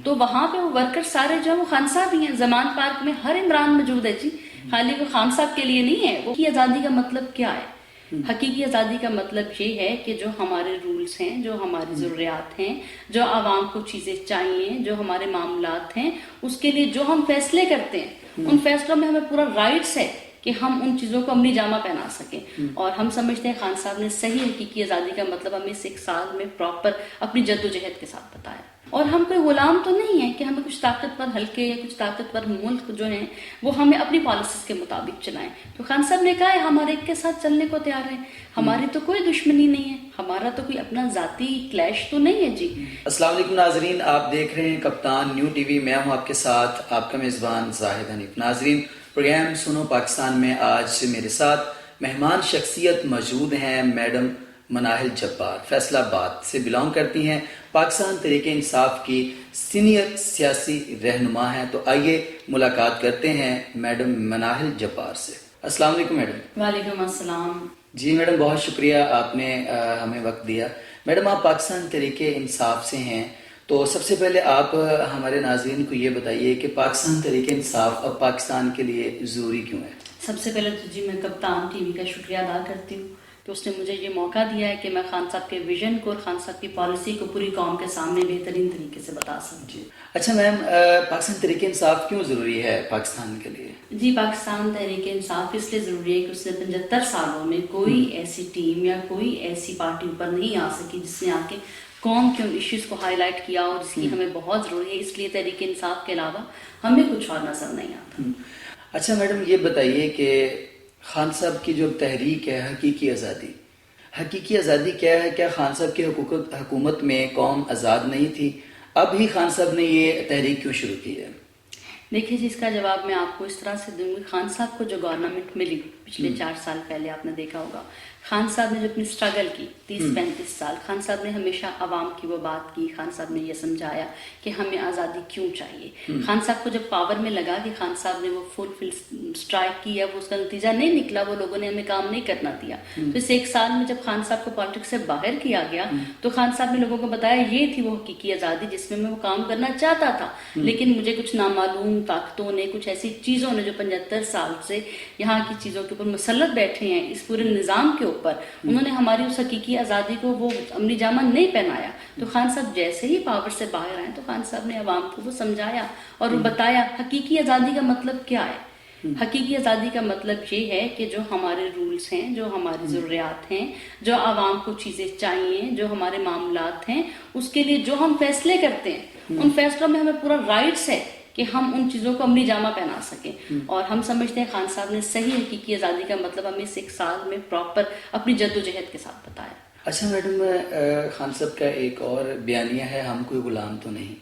تو وہاں پہ وہ ورکر سارے جو ہیں وہ خان صاحب ہی ہیں. زمان پارک میں ہر عمران موجود ہے جی, خالی وہ خان صاحب کے لیے نہیں ہے. وہ کی آزادی کا مطلب کیا ہے؟ حقیقی آزادی کا مطلب یہ ہے کہ جو ہمارے رولز ہیں, جو ہماری ضروریات ہیں, جو عوام کو چیزیں چاہیے, جو ہمارے معاملات ہیں, اس کے لیے جو ہم فیصلے کرتے ہیں ان فیصلوں میں ہمیں پورا رائٹس ہے کہ ہم ان چیزوں کو عملی جامہ پہنا سکیں. اور ہم سمجھتے ہیں خان صاحب نے صحیح حقیقی آزادی کا مطلب ہمیں اس 1 سال میں پراپر اپنی جد و جہد کے ساتھ بتایا. اور ہم کوئی غلام تو نہیں ہیں کہ ہمیں کچھ طاقتور حلقے یا کچھ طاقتور ملک جو ہیں وہ ہمیں اپنی پالیسیز کے مطابق چلائیں. تو خان صاحب نے کہا ہے ہمارے ایک کے ساتھ چلنے کو تیار ہیں. ہماری تو کوئی دشمنی نہیں ہے, ہمارا تو کوئی اپنا ذاتی کلیش تو نہیں ہے جی. السلام علیکم ناظرین, آپ دیکھ رہے ہیں کپتان نیو ٹی وی. میں ہوں آپ کے ساتھ آپ کا میزبان زاہد حنیف. ناظرین, پروگرام سنو پاکستان میں آج میرے ساتھ مہمان شخصیت موجود ہیں. میڈم مناہل جبار فیصلہ آباد سے بلانگ کرتی ہیں, پاکستان تحریک انصاف کی سینئر سیاسی رہنما ہیں. تو آئیے ملاقات کرتے ہیں میڈم مناہل جبار سے. السلام علیکم میڈم. وعلیکم السلام. جی میڈم, بہت شکریہ آپ نے ہمیں وقت دیا. میڈم, آپ پاکستان تحریک انصاف سے ہیں, تو سب سے پہلے آپ ہمارے ناظرین کو یہ بتائیے کہ پاکستان تحریک انصاف اب پاکستان کے لیے ضروری کیوں ہے؟ سب سے پہلے تو جی میں کپتان ٹی وی کا شکریہ ادا کرتی ہوں کہ اس نے مجھے یہ موقع دیا ہے کہ میں خان صاحب کے ویژن کو اور خان صاحب کی پالیسی کو پوری قوم کے سامنے بہترین طریقے سے بتا سکوں. جی اچھا میم, پاکستان تحریک انصاف کیوں ضروری ہے پاکستان کے لیے؟ جی, پاکستان تحریک انصاف اس لیے ضروری ہے کہ اس نے 75 سالوں میں کوئی ایسی ٹیم یا کوئی ایسی پارٹی اوپر نہیں آ سکی جس نے آ کے قوم کے ان ایشوز کو ہائی لائٹ کیا, اور جس کی ہمیں بہت ضروری ہے. اس لیے تحریک انصاف کے علاوہ ہمیں کچھ اور نظر نہیں آتا. اچھا میڈم, یہ بتائیے کہ خان صاحب کی جو تحریک ہے حقیقی آزادی, حقیقی آزادی کیا ہے؟ کیا خان صاحب کی حکومت میں قوم آزاد نہیں تھی؟ اب ہی خان صاحب نے یہ تحریک کیوں شروع کی ہے؟ دیکھیے جی, اس کا جواب میں آپ کو اس طرح سے دوں گی. خان صاحب کو جو گورنمنٹ ملی پچھلے 4 سال پہلے, آپ نے دیکھا ہوگا خان صاحب نے جو اپنی اسٹرگل کی 30-35 سال, خان صاحب نے ہمیشہ عوام کی وہ بات کی. خان صاحب نے یہ سمجھایا کہ ہمیں آزادی کیوں چاہیے. خان صاحب کو جب پاور میں لگا کہ خان صاحب نے وہ فل اسٹرائک کی ہے, وہ اس کا نتیجہ نہیں نکلا, وہ لوگوں نے ہمیں کام نہیں کرنا دیا. تو اس 1 سال میں جب خان صاحب کو پالیٹکس سے باہر کیا گیا تو خان صاحب نے لوگوں کو بتایا یہ تھی وہ حقیقی آزادی جس میں وہ کام کرنا چاہتا تھا. لیکن مجھے کچھ نامعلوم طاقتوں نے, کچھ ایسی چیزوں نے جو 75 سال سے یہاں کی چیزوں کے اوپر مسلط بیٹھے ہیں اس پورے نظام کے اوپر, انہوں نے ہماری اس حقیقی آزادی کو وہ عملی جامہ نہیں پہنایا. تو خان صاحب جیسے ہی پاور سے باہر آئے تو خان صاحب نے عوام کو وہ سمجھایا اور وہ بتایا حقیقی آزادی کا مطلب کیا ہے. حقیقی آزادی کا مطلب یہ ہے کہ جو ہمارے رولز ہیں, جو ہماری ضروریات ہیں, جو عوام کو چیزیں چاہیے, جو ہمارے معاملات ہیں, اس کے لیے جو ہم فیصلے کرتے ہیں ان فیصلوں میں ہمیں پورا رائٹس ہے کہ ہم ان چیزوں کو عملی جامہ پہنا سکیں. اور ہم سمجھتے ہیں خان صاحب نے صحیح حقیقی آزادی کا مطلب ہمیں اس 1 سال میں پراپر اپنی جد و جہد کے ساتھ بتایا. اچھا میڈم, خان صاحب کا ایک اور بیانیہ ہے ہم کوئی غلام تو نہیں,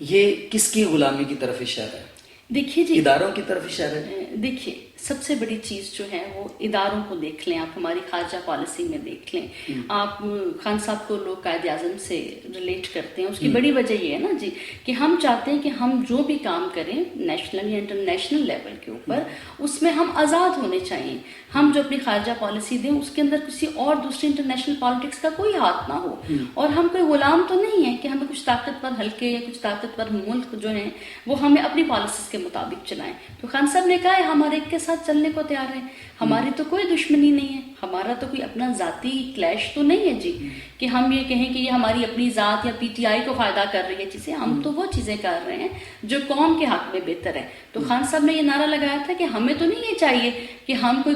یہ کس کی غلامی کی طرف اشارہ ہے؟ دیکھیے جی, اداروں کی طرف اشارہ ہے. دیکھیے سب سے بڑی چیز جو ہے وہ اداروں کو دیکھ لیں, آپ ہماری خارجہ پالیسی میں دیکھ لیں. آپ خان صاحب کو لوگ قائد اعظم سے ریلیٹ کرتے ہیں, اس کی بڑی وجہ یہ ہے نا جی کہ ہم چاہتے ہیں کہ ہم جو بھی کام کریں نیشنل یا انٹرنیشنل لیول کے اوپر اس میں ہم آزاد ہونے چاہیے. ہم جو اپنی خارجہ پالیسی دیں اس کے اندر کسی اور دوسری انٹرنیشنل پالیٹکس کا کوئی ہاتھ نہ ہو. اور ہم کوئی غلام تو نہیں ہیں کہ ہمیں کچھ طاقتور حلقے یا کچھ طاقتور ملک جو ہیں وہ ہمیں اپنی پالیسیز کے مطابق چلائیں. تو خان صاحب نے کہا ہے ہمارے ایک کے ساتھ چلنے کو تیار ہیں. ہماری تو کوئی دشمنی نہیں ہے, ہمارا تو کوئی اپنا ذاتی کلیش تو نہیں ہے جی کہ ہم یہ کہیں کہ یہ ہماری اپنی ذات یا PTI کو فائدہ کر رہی ہے چیزیں. ہم تو وہ چیزیں کر رہے ہیں جو قوم کے حق میں بہتر ہے. تو خان صاحب نے یہ نعرہ لگایا تھا کہ ہمیں تو نہیں یہ چاہیے کہ ہم کوئی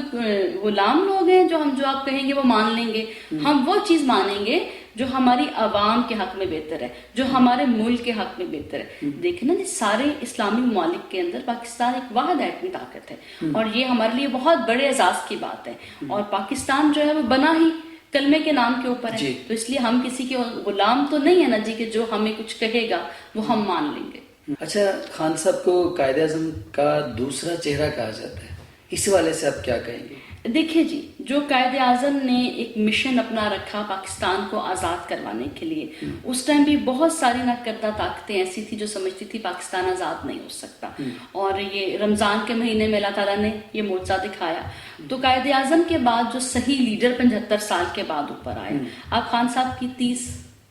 غلام لوگ ہیں جو آپ کہیں گے وہ مان لیں گے. ہم وہ چیز مانیں گے جو ہماری عوام کے حق میں بہتر ہے, جو ہمارے ملک کے حق میں بہتر ہے. دیکھیں نا جی, سارے اسلامی ممالک کے اندر پاکستان ایک واحد ایٹمی طاقت ہے, اور یہ ہمارے لیے بہت بڑے اعزاز کی بات ہے. اور پاکستان جو ہے وہ بنا ہی کلمے کے نام کے اوپر ہے. تو اس لیے ہم کسی کے غلام تو نہیں ہے نا جی کہ جو ہمیں کچھ کہے گا وہ ہم مان لیں گے. اچھا, خان صاحب کو قائد اعظم کا دوسرا چہرہ کہا جاتا ہے, اس حوالے سے آپ کیا کہیں گے؟ دیکھیے جی, جو قائد اعظم نے ایک مشن اپنا رکھا پاکستان کو آزاد کروانے کے لیے, اس ٹائم بھی بہت ساری نہ کردہ طاقتیں ایسی تھی جو سمجھتی تھی پاکستان آزاد نہیں ہو سکتا. اور یہ رمضان کے مہینے میں اللہ تعالیٰ نے یہ معجزہ دکھایا. تو قائد اعظم کے بعد جو صحیح لیڈر 75 سال کے بعد اوپر آئے, آپ خان صاحب کی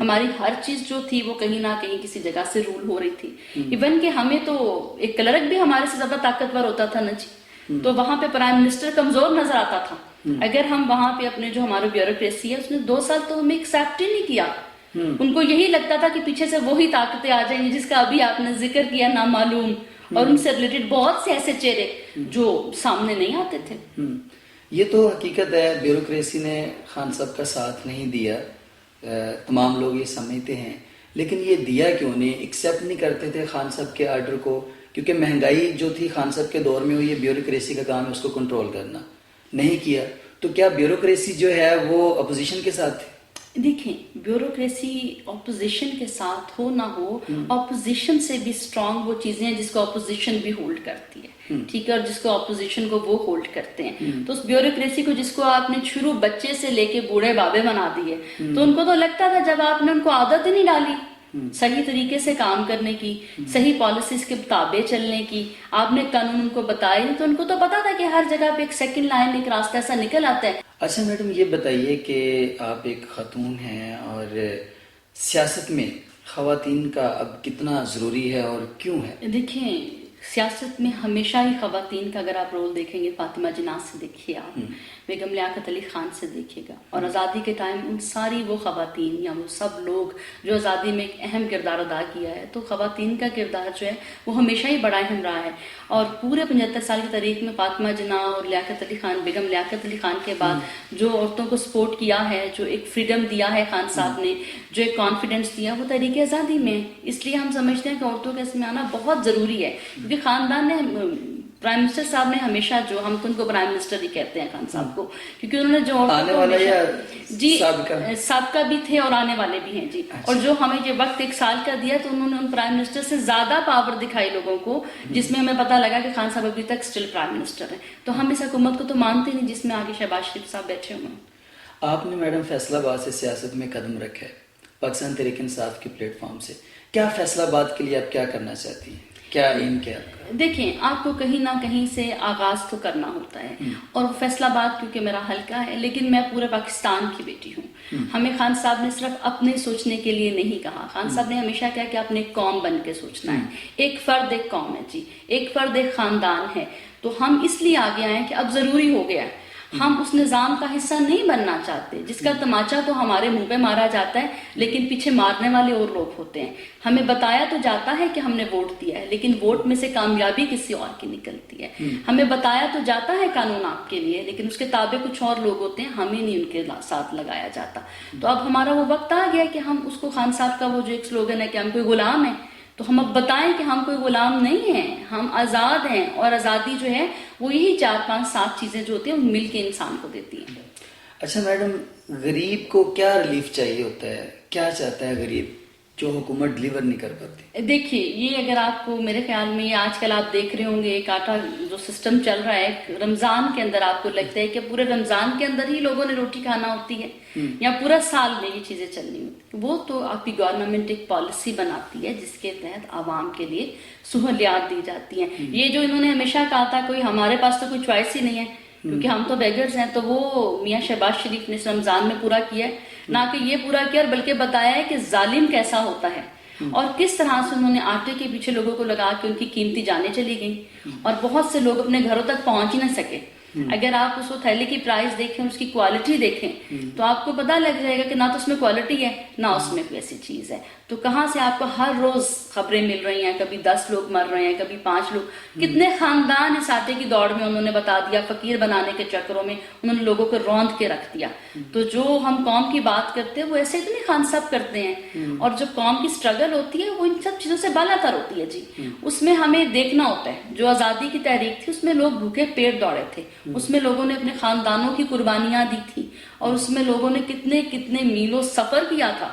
ہماری ہر چیز جو تھی وہ کہیں نہ کہیں کسی جگہ سے رول ہو رہی تھی. ایون کہ ہمیں تو ایک کلرک بھی ہمارے سے زیادہ طاقتور ہوتا تھا نا جی, تو وہاں پہ پرائم منسٹر کمزور نظر آتا تھا. اگر ہم وہاں پہ اپنے جو ہمارا بیوروکریسی ہے اس نے 2 سال تو ہمیں ایکسیپٹ ہی نہیں کیا. ان کو یہی لگتا تھا کہ پیچھے سے وہی طاقتیں آ جائیں گی جس کا ابھی آپ نے ذکر کیا, نامعلوم, اور ان سے ریلیٹڈ بہت سے ایسے چہرے جو سامنے نہیں آتے تھے. یہ تو حقیقت ہے, بیوروکریسی نے خان صاحب کا ساتھ نہیں دیا, تمام لوگ یہ سمجھتے ہیں, لیکن یہ دیا کیوں نہیں, ایکسیپٹ نہیں کرتے تھے خان صاحب کے آرڈر کو, کیونکہ مہنگائی جو تھی خان صاحب کے دور میں, وہ یہ بیوروکریسی کا کام ہے اس کو کنٹرول کرنا, نہیں کیا. تو کیا بیوروکریسی جو ہے وہ اپوزیشن کے ساتھ تھی؟ دیکھیں, بیوروکریسی اپوزیشن کے ساتھ ہو نہ ہو, اپوزیشن سے بھی اسٹرانگ وہ چیزیں ہیں جس کو اپوزیشن بھی ہولڈ کرتی ہے, ٹھیک ہے, اور جس کو اپوزیشن کو وہ ہولڈ کرتے ہیں. تو اس بیوروکریسی کو جس کو آپ نے شروع بچے سے لے کے بوڑھے بابے بنا دیے, تو ان کو تو لگتا تھا جب آپ نے ان کو عادت ہی نہیں ڈالی صحیح طریقے سے کام کرنے کی, صحیح پالیسیز کے تابع چلنے کی, آپ نے قانون ان کو بتائے, تو ان کو تو پتا تھا کہ ہر جگہ پہ ایک سیکنڈ لائن, ایک راستہ ایسا نکل آتا ہے. اچھا میڈم, یہ بتائیے کہ آپ ایک خاتون ہیں اور سیاست میں خواتین کا اب کتنا ضروری ہے اور کیوں ہے؟ دیکھیں, سیاست میں ہمیشہ ہی خواتین کا اگر آپ رول دیکھیں گے, فاطمہ جناح سے دیکھیے آپ, بیگم لیاقت علی خان سے دیکھیے گا, اور آزادی کے ٹائم ان ساری وہ خواتین یا وہ سب لوگ جو آزادی میں ایک اہم کردار ادا کیا ہے, تو خواتین کا کردار جو ہے وہ ہمیشہ ہی بڑا اہم رہا ہے. اور پورے 75 سال کی تاریخ میں فاطمہ جناح اور لیاقت علی خان, بیگم لیاقت علی خان کے بعد جو عورتوں کو سپورٹ کیا ہے, جو ایک فریڈم دیا ہے خان صاحب نے, جو ایک کانفیڈنس دیا, وہ تحریک آزادی میں. اس لیے ہم سمجھتے ہیں کہ عورتوں کے اس میں آنا بہت ضروری ہے, کیونکہ خاندان نے, پرائم منسٹر صاحب نے ہمیشہ, جو ہم تو ان کو پرائم منسٹر ہی کہتے ہیں خان صاحب کو, کیونکہ انہوں نے جو آنے والا یا جی سابقہ بھی تھے اور آنے والے بھی ہیں جی, اور جو ہمیں یہ وقت 1 سال کا دیا, تو انہوں نے ان پرائم منسٹر سے زیادہ پاور دکھائی لوگوں کو, جس میں ہمیں پتہ لگا کہ خان صاحب ابھی تک اسٹل پرائم منسٹر ہیں. تو ہم اس حکومت کو تو مانتے نہیں جس میں آگے شہباز شریف صاحب بیٹھے ہوئے ہیں. آپ نے میڈم فیصل آباد سے سیاست میں قدم رکھا ہے, پاکستان تحریک انصاف کے پلیٹ فارم سے, کیا فیصل آباد کے لیے آپ کیا کرنا چاہتی ہیں, کیا ایم کیا آپ کا؟ دیکھیں, آپ کو کہیں نہ کہیں سے آغاز تو کرنا ہوتا ہے, اور فیصل آباد کیونکہ میرا حلقہ ہے, لیکن میں پورے پاکستان کی بیٹی ہوں. ہمیں خان صاحب نے صرف اپنے سوچنے کے لیے نہیں کہا, خان صاحب نے ہمیشہ کہا کہ اپنے قوم بن کے سوچنا ہے. ایک فرد ایک قوم ہے جی, ایک فرد ایک خاندان ہے. تو ہم اس لیے آگے آئے کہ اب ضروری ہو گیا, ہم اس نظام کا حصہ نہیں بننا چاہتے جس کا تماچا تو ہمارے منہ پہ مارا جاتا ہے, لیکن پیچھے مارنے والے اور لوگ ہوتے ہیں. ہمیں بتایا تو جاتا ہے کہ ہم نے ووٹ دیا ہے, لیکن ووٹ میں سے کامیابی کسی اور کی نکلتی ہے. ہمیں بتایا تو جاتا ہے قانون آپ کے لیے, لیکن اس کے تابع کچھ اور لوگ ہوتے ہیں, ہمیں نہیں ان کے ساتھ لگایا جاتا. تو اب ہمارا وہ وقت آ گیا کہ ہم اس کو, خان صاحب کا وہ جو ایک سلوگن ہے کہ ہم کوئی غلام ہیں, تو ہم اب بتائیں کہ ہم کوئی غلام نہیں ہیں, ہم آزاد ہیں, اور آزادی جو ہے وہ یہی 4 5 7 چیزیں جو ہوتی ہیں وہ مل کے انسان کو دیتی ہیں. اچھا میڈم, غریب کو کیا ریلیف چاہیے ہوتا ہے, کیا چاہتا ہے غریب جو حکومت ڈلیور نہیں کر پاتی؟ دیکھیے, یہ اگر آپ کو, میرے خیال میں یہ آج کل آپ دیکھ رہے ہوں گے, ایک آٹا جو سسٹم چل رہا ہے رمضان کے اندر, آپ کو لگتا ہے کہ پورے رمضان کے اندر ہی لوگوں نے روٹی کھانا ہوتی ہے, یا پورا سال میں یہ چیزیں چلنی ہوتی. وہ تو آپ کی گورنمنٹ ایک پالیسی بناتی ہے جس کے تحت عوام کے لیے سہولیات دی جاتی ہیں. یہ جو انہوں نے ہمیشہ کہا تھا کوئی ہمارے پاس تو کوئی چوائس ہی نہیں ہے کیونکہ ہم تو بیگرز ہیں, تو وہ میاں شہباز شریف نے اس رمضان میں پورا کیا ہے. نہ کہ یہ پورا کیا, بلکہ بتایا ہے کہ ظالم کیسا ہوتا ہے, اور کس طرح سے انہوں نے آٹے کے پیچھے لوگوں کو لگا کے ان کی قیمتی جانیں چلی گئیں, اور بہت سے لوگ اپنے گھروں تک پہنچ ہی نہ سکے. اگر آپ اس تھیلی کی پرائس دیکھیں, اس کی کوالٹی دیکھیں, تو آپ کو پتہ لگ جائے گا کہ نہ تو اس میں کوالٹی ہے, نہ اس میں کوئی ایسی چیز ہے. تو کہاں سے آپ کو ہر روز خبریں مل رہی ہیں, کبھی 10 لوگ مر رہے ہیں, کبھی 5 لوگ. کتنے خاندان اس آٹے کی دوڑ میں انہوں نے بتا دیا, فقیر بنانے کے چکروں میں انہوں نے لوگوں کو روند کے رکھ دیا. تو جو ہم قوم کی بات کرتے ہیں وہ ایسے اتنے خان صاحب کرتے ہیں, اور جو قوم کی سٹرگل ہوتی ہے وہ ان سب چیزوں سے بالا تر ہوتی ہے جی. اس میں ہمیں دیکھنا ہوتا ہے, جو آزادی کی تحریک تھی اس میں لوگ بھوکے پیٹ دوڑے تھے, اس میں لوگوں نے اپنے خاندانوں کی قربانیاں دی تھی, اور اس میں لوگوں نے کتنے کتنے میلوں سفر کیا تھا.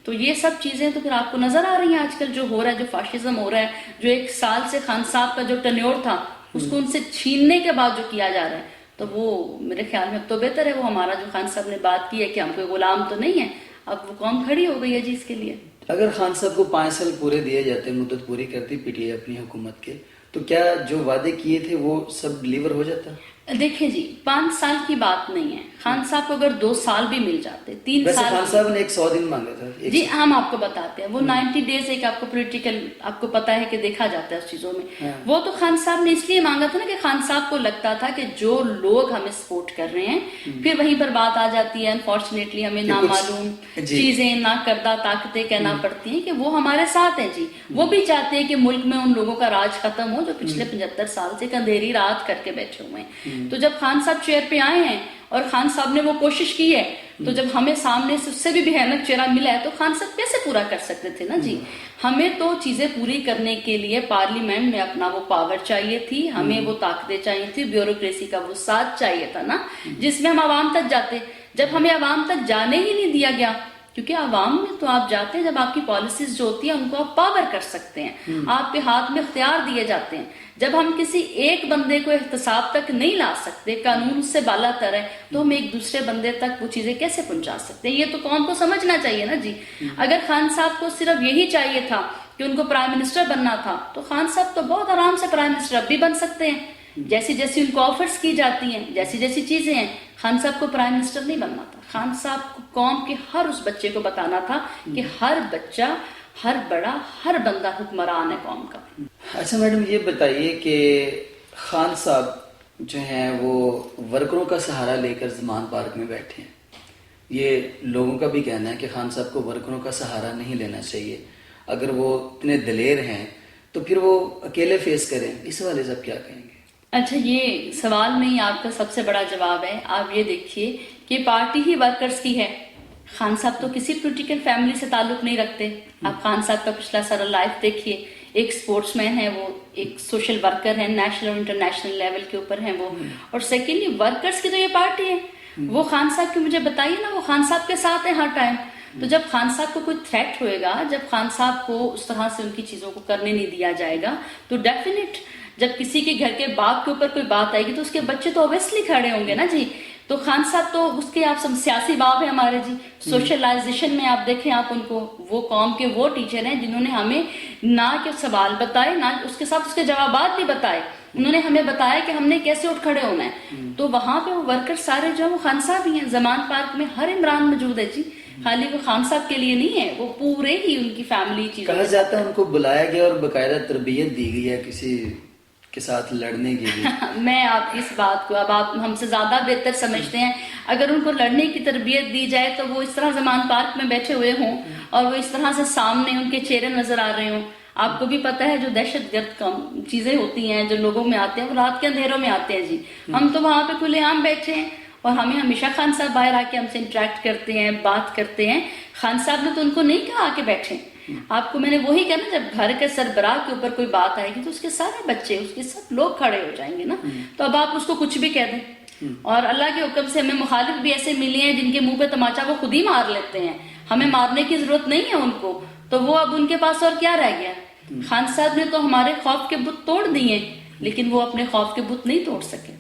تو یہ سب چیزیں تو پھر آپ کو نظر آ رہی ہیں آج کل جو ہو رہا ہے, جو فاشزم ہو رہا ہے, جو 1 سال سے خان صاحب کا جو ٹینیور تھا اس کو ان سے چھیننے کے بعد جو کیا جا رہا ہے, تو وہ میرے خیال میں اب تو بہتر ہے. وہ ہمارا جو خان صاحب نے بات کی ہے کہ ہم کوئی غلام تو نہیں ہیں, اب وہ قوم کھڑی ہو گئی ہے جی اس کے لیے. اگر خان صاحب کو 5 سال پورے دیے جاتے, مدت پوری کرتی پی ٹی آئی اپنی حکومت کے, تو کیا جو وعدے کیے تھے وہ سب ڈلیور ہو جاتا؟ دیکھیں جی 5 سال کی بات نہیں ہے، خان صاحب کو اگر 2 سال بھی مل جاتے، 3 ویسے سال خان صاحب نے 100 دن مانگا تھا. جی ہم آپ کو بتاتے ہیں، وہ 90 ڈیز ایک آپ کو پولیٹیکل آپ کو پتا ہے کہ دیکھا جاتا ہے اس چیزوں میں. وہ تو خان صاحب نے اس لیے مانگا تھا نا کہ خان صاحب کو لگتا تھا کہ جو لوگ ہمیں سپورٹ کر رہے ہیں، پھر وہیں پر بات آ جاتی ہے انفارچونیٹلی ہمیں نامعلوم چیزیں نہ کردہ طاقتیں کہنا پڑتی ہیں کہ وہ ہمارے ساتھ ہیں. جی وہ بھی چاہتے ہیں کہ ملک میں ان لوگوں کا راج ختم ہو جو پچھلے 75 سال سے ایک اندھیری رات کر کے بیٹھے ہوئے ہیں. تو جب خان صاحب چیئر پہ آئے ہیں اور خان صاحب نے وہ کوشش کی ہے، تو جب ہمیں سامنے سے اس سے بھی بھیانک چہرہ ملا ہے تو خان صاحب کیسے پورا کر سکتے تھے نا جی. ہمیں تو چیزیں پوری کرنے کے لیے پارلیمنٹ میں اپنا وہ پاور چاہیے تھی، ہمیں وہ طاقتیں چاہیے تھی، بیوروکریسی کا وہ ساتھ چاہیے تھا نا جس میں ہم عوام تک جاتے. جب ہمیں عوام تک جانے ہی نہیں دیا گیا، کیونکہ عوام میں تو آپ جاتے ہیں جب آپ کی پالیسیز جو ہوتی ہیں ان کو آپ پاور کر سکتے ہیں، آپ کے ہاتھ میں اختیار دیے جاتے ہیں. جب ہم کسی ایک بندے کو احتساب تک نہیں لا سکتے، قانون اس سے بالا تر ہے، تو ہم ایک دوسرے بندے تک وہ چیزیں کیسے پہنچا سکتے ہیں؟ یہ تو قوم کو سمجھنا چاہیے نا جی. اگر خان صاحب کو صرف یہی چاہیے تھا کہ ان کو پرائم منسٹر بننا تھا، تو خان صاحب تو بہت آرام سے پرائم منسٹر اب بھی بن سکتے ہیں. جیسی جیسی ان کو آفرز کی جاتی ہیں، جیسی جیسی چیزیں ہیں، خان صاحب کو پرائم منسٹر نہیں بننا تھا. خان صاحب کو قوم کے ہر اس بچے کو بتانا تھا کہ ہر بچہ، ہر بڑا، ہر بندہ حکمران ہے قوم کا. اچھا میڈم یہ بتائیے کہ خان صاحب جو ہیں وہ ورکروں کا سہارا لے کر زمان پارک میں بیٹھے ہیں. یہ لوگوں کا بھی کہنا ہے کہ خان صاحب کو ورکروں کا سہارا نہیں لینا چاہیے. اگر وہ اتنے دلیر ہیں تو پھر وہ اکیلے فیس کریں. اس حوالے سے آپ کیا کہیں گے؟ اچھا یہ سوال میں ہی آپ کا سب سے بڑا جواب ہے. آپ یہ دیکھیے کہ پارٹی ہی ورکرز کی ہے. خان صاحب تو کسی پولیٹیکل فیملی سے تعلق نہیں رکھتے. آپ خان صاحب کا پچھلا سارا لائف دیکھیے. ایک سپورٹس مین ہے وہ، ایک سوشل ورکر ہے، نیشنل اور انٹرنیشنل لیول کے اوپر ہیں وہ. اور سیکنڈلی ورکرز کی تو یہ پارٹی ہے. وہ خان صاحب کی مجھے بتائیے نا، وہ خان صاحب کے ساتھ ہیں ہر ٹائم. تو جب خان صاحب کو کوئی تھریٹ ہوئے گا، جب خان صاحب کو اس طرح سے ان کی چیزوں کو کرنے نہیں دیا جائے گا، تو ڈیفینیٹ جب کسی کے گھر کے باپ کے اوپر کوئی بات آئے گی تو اس کے بچے تو اوبیسلی کھڑے ہوں گے نا جی. تو خان صاحب تو اس کے آپ سب سیاسی باپ ہیں ہمارے جی. سوشلائزیشن میں آپ دیکھیں آپ ان کو، وہ قوم کے وہ ٹیچر ہیں جنہوں نے ہمیں نہ کہ سوال بتائے، نہ اس کے ساتھ اس کے جوابات بھی بتائے. انہوں نے ہمیں بتایا کہ ہم نے کیسے اٹھ کھڑے ہونا ہے. تو وہاں پہ وہ ورکر سارے جو ہیں وہ خان صاحب ہی ہیں. زمان پارک میں ہر عمران موجود ہے جی، خالی وہ خان صاحب کے لیے نہیں ہے، وہ پورے ہی ان کی فیملی چیز. کہا جاتا ہے ان کو بلایا گیا اور باقاعدہ تربیت دی گئی ہے کسی کے ساتھ لڑنے کے لیے. میں آپ کی اس بات کو اب آپ ہم سے زیادہ بہتر سمجھتے ہیں. اگر ان کو لڑنے کی تربیت دی جائے تو وہ اس طرح زمان پارک میں بیٹھے ہوئے ہوں اور وہ اس طرح سے سامنے ان کے چہرے نظر آ رہے ہوں. آپ کو بھی پتہ ہے جو دہشت گرد چیزیں ہوتی ہیں جو لوگوں میں آتے ہیں وہ رات کے اندھیروں میں آتے ہیں جی. ہم تو وہاں پہ کھلے عام بیٹھے ہیں اور ہمیں ہمیشہ خان صاحب باہر آ کے ہم سے انٹریکٹ کرتے ہیں، بات کرتے ہیں. خان صاحب نے تو ان کو نہیں کہا آ کے بیٹھیں. آپ کو میں نے وہی کہا نا، جب گھر کے سربراہ کے اوپر کوئی بات آئے گی تو اس کے سارے بچے، اس کے سب لوگ کھڑے ہو جائیں گے نا. تو اب آپ اس کو کچھ بھی کہہ دیں. اور اللہ کے حکم سے ہمیں مخالف بھی ایسے ملے ہیں جن کے منہ پہ تماچا وہ خود ہی مار لیتے ہیں. ہمیں مارنے کی ضرورت نہیں ہے ان کو. تو وہ اب ان کے پاس اور کیا رہ گیا؟ خان صاحب نے تو ہمارے خوف کے بت توڑ دیے لیکن وہ اپنے خوف کے بت نہیں توڑ سکے.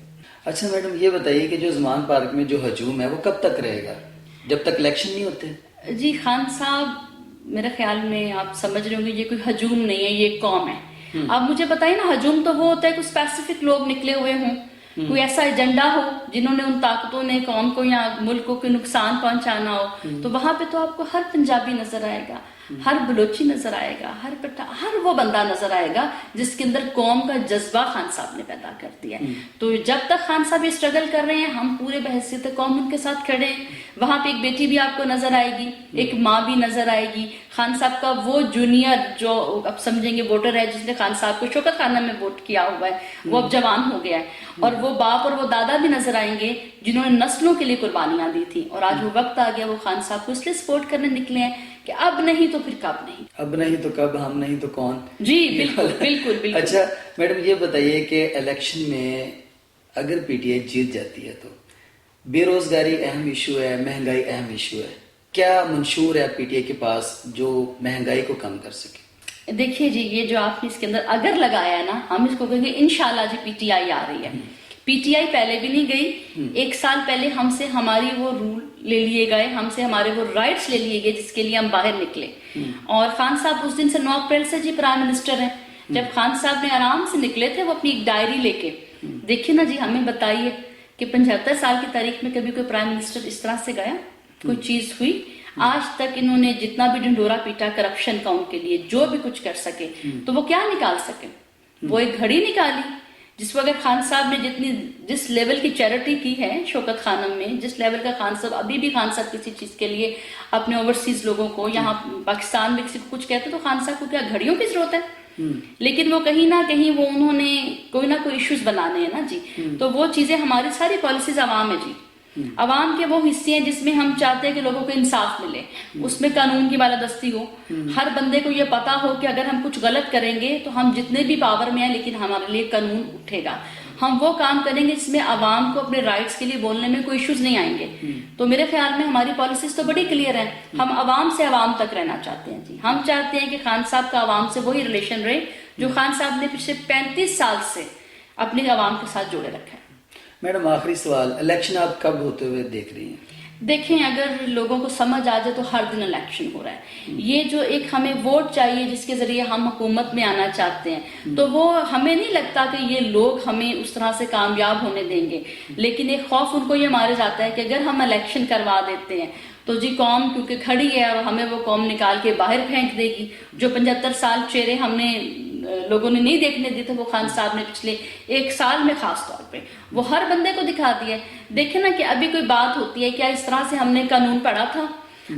اچھا میڈم یہ بتائیے کہ جو زمان پارک میں جو ہجوم ہے وہ کب تک رہے گا؟ جب تک الیکشن نہیں ہوتے؟ جی خان صاحب میرے خیال میں آپ سمجھ رہے ہوں گے یہ کوئی ہجوم نہیں ہے، یہ ایک قوم ہے. آپ مجھے بتائیے نا، ہجوم تو وہ ہوتا ہے کوئی اسپیسیفک لوگ نکلے ہوئے ہوں، کوئی ایسا ایجنڈا ہو جنہوں نے ان طاقتوں نے قوم کو یا ملک کو کوئی نقصان پہنچانا ہو. تو وہاں پہ تو آپ کو ہر پنجابی نظر آئے گا، ہر بلوچی نظر آئے گا، ہر وہ بندہ نظر آئے گا جس کے اندر قوم کا جذبہ خان صاحب نے پیدا کر دیا. تو جب تک خان صاحب یہ اسٹرگل کر رہے ہیں ہم پورے بحیثیت قوم ان کے ساتھ کھڑے ہیں. وہاں پہ ایک بیٹی بھی آپ کو نظر آئے گی، ایک ماں بھی نظر آئے گی. خان صاحب کا وہ جونیئر جو اب سمجھیں گے ووٹر ہے جس نے خان صاحب کو شوکت خانہ میں ووٹ کیا ہوا ہے، وہ اب جوان ہو گیا ہے. اور وہ باپ اور وہ دادا بھی نظر آئیں گے جنہوں نے نسلوں کے لیے قربانیاں دی تھی. اور آج وہ وقت آ گیا وہ خان صاحب کو اس لیے سپورٹ کرنے نکلے ہیں کہ اب نہیں تو پھر کب نہیں. اب نہیں تو کب، ہم نہیں تو کون. جی بالکل بالکل بالکل. اچھا میڈم یہ بتائیے کہ الیکشن میں اگر پی ٹی آئی جیت جاتی ہے تو بے روزگاری اہم ایشو ہے، مہنگائی اہم ایشو ہے. کیا منشور ہے پی ٹی آئی کے پاس جو مہنگائی کو کم کر سکے؟ دیکھیے جی یہ جو آپ نے اس کے اندر اگر لگایا ہے نا، ہم اس کو کہیں گے انشاءاللہ جی پی ٹی آئی آ رہی ہے. پی ٹی آئی پہلے بھی نہیں گئی. 1 سال پہلے ہم سے ہماری وہ رول لے لیے گئے، ہم سے ہمارے وہ رائٹس لے لیے گئے جس کے لیے ہم باہر نکلے. اور خان صاحب اس دن سے 9 اپریل سے جی پرائم منسٹر ہیں. جب خان صاحب نے آرام سے نکلے تھے وہ اپنی ایک ڈائری لے کے، دیکھیے نا جی ہمیں بتائیے کہ 75 سال کی تاریخ میں کبھی کوئی پرائم منسٹر اس طرح سے گیا؟ کوئی چیز ہوئی؟ آج تک انہوں نے جتنا بھی ڈھنڈورا پیٹا کرپشن کا ان کے لیے، جو بھی کچھ کر سکے، تو وہ کیا نکال سکے؟ وہ ایک گھڑی نکالی جس وقت خان صاحب نے جس لیول کی چیریٹی کی ہے شوکت خانم میں، جس لیول کا خان صاحب ابھی بھی خان صاحب کسی چیز کے لیے اپنے اوورسیز لوگوں کو، یہاں پاکستان میں کسی کو کچھ کہتے تو خان صاحب کو کیا گھڑیوں کی ضرورت ہے؟ لیکن وہ کہیں نہ کہیں وہ انہوں نے کوئی نہ کوئی ایشوز بنانے ہیں نا جی، تو وہ چیزیں ہماری ساری پالیسیز عوام ہے جی، عوام کے وہ حصے ہیں جس میں ہم چاہتے ہیں کہ لوگوں کو انصاف ملے، اس میں قانون کی بالادستی ہو، ہر بندے کو یہ پتا ہو کہ اگر ہم کچھ غلط کریں گے تو ہم جتنے بھی پاور میں ہیں لیکن ہمارے لیے قانون اٹھے گا، ہم وہ کام کریں گے جس میں عوام کو اپنے رائٹس کے لیے بولنے میں کوئی ایشوز نہیں آئیں گے۔ تو میرے خیال میں ہماری پالیسیز تو بڑی کلیئر ہیں، ہم عوام سے عوام تک رہنا چاہتے ہیں جی، ہم چاہتے ہیں کہ خان صاحب کا عوام سے وہی ریلیشن رہے جو خان صاحب نے پچھلے 35 سال سے اپنے عوام کے ساتھ جوڑے رکھا ہے۔ میڈم آخری سوال، الیکشن آپ کب ہوتے ہوئے دیکھ رہی ہیں؟ دیکھیں اگر لوگوں کو سمجھ آ جائے تو ہر دن الیکشن ہو رہا ہے، یہ جو ایک ہمیں ووٹ چاہیے جس کے ذریعے ہم حکومت میں آنا چاہتے ہیں، تو وہ ہمیں نہیں لگتا کہ یہ لوگ ہمیں اس طرح سے کامیاب ہونے دیں گے، لیکن ایک خوف ان کو یہ مارے جاتا ہے کہ اگر ہم الیکشن کروا دیتے ہیں تو جی قوم کیونکہ کھڑی ہے اور ہمیں وہ قوم نکال کے باہر پھینک دے گی۔ جو 75 سال چہرے ہم نے لوگوں نے نہیں دیکھنے دیے تھے وہ خان صاحب نے پچھلے 1 سال میں خاص طور پہ وہ ہر بندے کو دکھا دیا ہے۔ دیکھیں نا کہ ابھی کوئی بات ہوتی ہے کیا اس طرح سے ہم نے قانون پڑھا تھا؟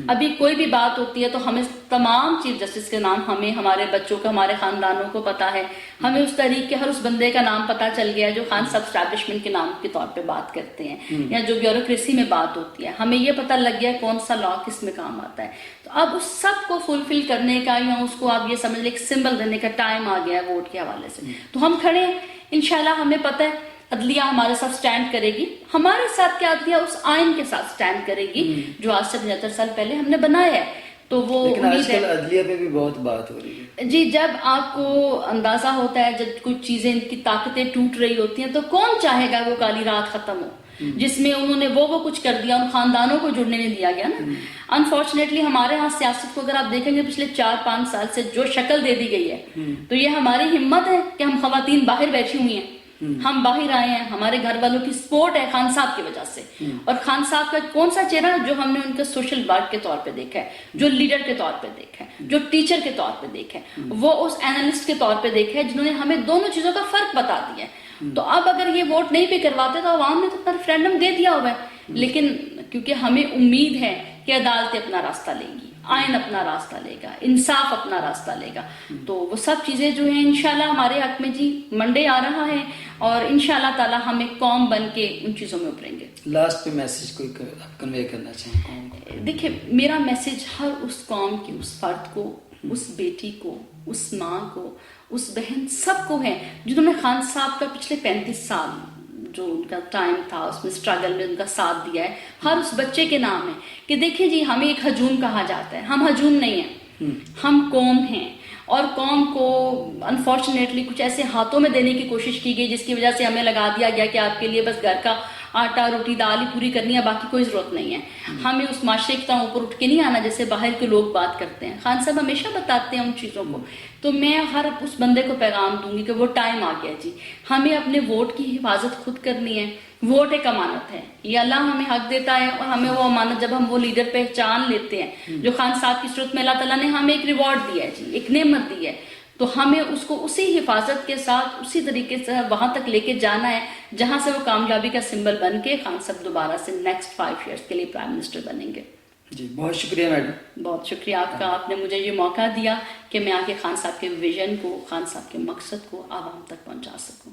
ابھی کوئی بھی بات ہوتی ہے تو ہمیں تمام چیف جسٹس کے نام ہمیں، ہمارے بچوں کو، ہمارے خاندانوں کو پتا ہے، ہمیں اس تاریخ کے ہر اس بندے کا نام پتا چل گیا جو خان صاحب اسٹیبلشمنٹ کے نام کے طور پہ بات کرتے ہیں یا جو بیوروکریسی میں بات ہوتی ہے، ہمیں یہ پتا لگ گیا کون سا لا کس میں کام آتا ہے۔ تو اب اس سب کو فلفل کرنے کا یا اس کو آپ یہ سمجھ لیں ایک سمبل دینے کا ٹائم آ گیا ہے ووٹ کے حوالے سے، تو ہم کھڑے ہیں انشاءاللہ، ہمیں پتہ ہے عدلیہ ہمارے ساتھ سٹینڈ کرے گی، ہمارے ساتھ کیا عدلیہ اس آئین کے ساتھ سٹینڈ کرے گی جو آج سے 75 سال پہلے ہم نے بنایا ہے۔ تو وہ لیکن آج کل عدلیہ پہ بھی بہت بات ہو رہی ہے جی، جب آپ کو اندازہ ہوتا ہے جب کچھ چیزیں ان کی طاقتیں ٹوٹ رہی ہوتی ہیں تو کون چاہے گا وہ کالی رات ختم ہو جس میں انہوں نے وہ کچھ کر دیا، ان خاندانوں کو جڑنے نہیں دیا گیا نا۔ انفارچونیٹلی ہمارے ہاں سیاست کو اگر آپ دیکھیں گے پچھلے 4-5 سال سے جو شکل دے دی گئی ہے تو یہ ہماری ہمت ہے کہ ہم خواتین باہر بیٹھی ہوئی ہیں، ہم باہر آئے ہیں، ہمارے گھر والوں کی سپورٹ ہے خان صاحب کی وجہ سے، اور خان صاحب کا کون سا چہرہ جو ہم نے ان کا سوشل ورک کے طور پہ دیکھا ہے، جو لیڈر کے طور پہ دیکھا ہے، جو ٹیچر کے طور پہ دیکھا ہے، وہ اس اینالسٹ کے طور پہ دیکھا ہے جنہوں نے ہمیں دونوں چیزوں کا فرق بتا دیا ہے۔ تو اب اگر یہ ووٹ نہیں بھی کرواتے تو عوام نے تو اپنا ریفرینڈم دے دیا ہوا ہے، لیکن کیونکہ ہمیں امید ہے کہ عدالتیں اپنا راستہ لیں گی، آئین اپنا راستہ لے گا، انصاف اپنا راستہ لے گا، تو وہ سب چیزیں جو ہیں انشاءاللہ ہمارے حق میں جی منڈے آ رہا ہے اور انشاءاللہ تعالی ہم ایک قوم بن کے ان چیزوں میں ابھریں گے۔ لاسٹ پہ میسج کوئی آپ کنوے کرنا چاہیں قوم کو؟ دیکھیں میرا میسج ہر اس قوم کی، اس فرد کو، اس بیٹی کو، اس ماں کو، اس بہن، سب کو ہے جنہوں نے خان صاحب کا پچھلے 35 سال جو ان کا ٹائم تھا اس میں اسٹرگل میں ان کا ساتھ دیا ہے، ہر اس بچے کے نام ہے کہ دیکھیں جی ہمیں ایک ہجوم کہا جاتا ہے، ہم ہجوم نہیں ہیں، ہم قوم ہیں، اور قوم کو انفارچونیٹلی کچھ ایسے ہاتھوں میں دینے کی کوشش کی گئی جس کی وجہ سے ہمیں لگا دیا گیا کہ آپ کے لیے بس گھر کا آٹا روٹی دال ہی پوری کرنی ہے، باقی کوئی ضرورت نہیں ہے۔ ہمیں اس معاشرے کی طرح اوپر اٹھ کے نہیں آنا جیسے باہر کے لوگ بات کرتے ہیں، خان صاحب ہمیشہ بتاتے ہیں ان چیزوں کو۔ تو میں ہر اس بندے کو پیغام دوں گی کہ وہ ٹائم آ گیا جی، ہمیں اپنے ووٹ کی حفاظت خود کرنی ہے، ووٹ ایک امانت ہے، یہ اللہ ہمیں حق دیتا ہے، اور ہمیں وہ امانت جب ہم وہ لیڈر پہچان لیتے ہیں جو خان صاحب کی صورت میں اللہ تعالیٰ نے ہمیں ایک ریوارڈ دیا ہے جی، ایک نعمت دی ہے، تو ہمیں اس کو اسی حفاظت کے ساتھ اسی طریقے سے وہاں تک لے کے جانا ہے جہاں سے وہ کامیابی کا سمبل بن کے خان صاحب دوبارہ سے نیکسٹ 5 ایئرس کے لیے پرائم منسٹر بنیں گے۔ جی بہت شکریہ میڈم، بہت شکریہ آپ کا، آپ نے مجھے یہ موقع دیا کہ میں آ کے خان صاحب کے ویژن کو، خان صاحب کے مقصد کو عوام تک پہنچا سکوں۔